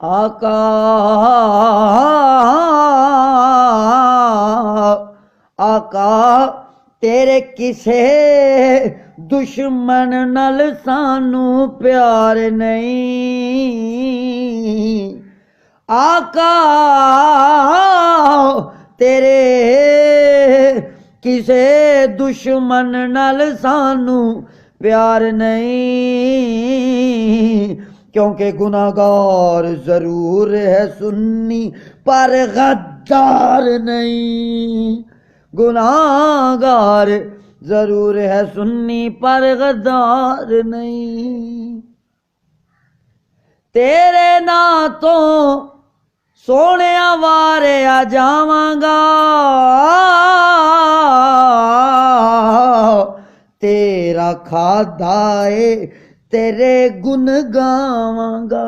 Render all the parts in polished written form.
आका आका तेरे किसे दुश्मन नल सानू प्यार नहीं। आका तेरे किसे दुश्मन नल सानू प्यार नहीं। क्योंकि गुनाहगार जरूर है सुन्नी पर गद्दार नहीं। गुनाहगार जरूर है सुन्नी पर गद्दार नहीं। तेरे ना तो सोने वारे आ जावांगा, तेरा खादा है तेरे गुन गावांगा।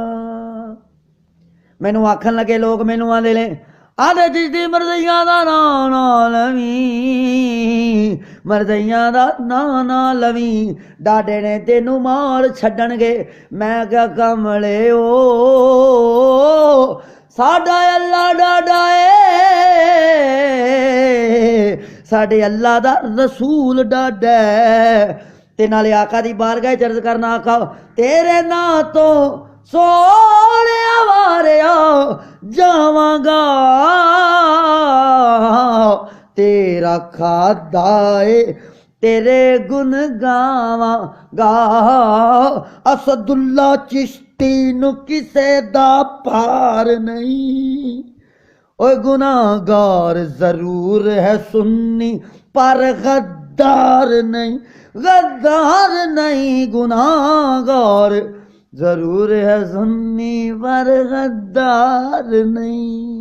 मैनू आखन लगे लोग, मैनू आंदे ने आदे जिसदी मरज़ियां दा नां ना लवीं, मरज़ियां दा नां ना लवीं, डाडे ने तेनू मार छड्डणगे। मैं क्या कमले ओ साडा अल्लाह डाडा ए, साडे अल्लाह दा रसूल डाडा है। ते नाले आका दी बारगाह च अर्ज करना, आका तेरे ना तो सोने वारेया जावांगा, तेरा खादा है तेरे गुन गावांगा। असदुल्ला चिश्ती नू किसे दा पार नहीं। ओए गुनाहगार जरूर है सुन्नी पर गद्दार नहीं। गद्दार नहीं, गुनाहगार जरूर है सुन्नी पर गद्दार नहीं।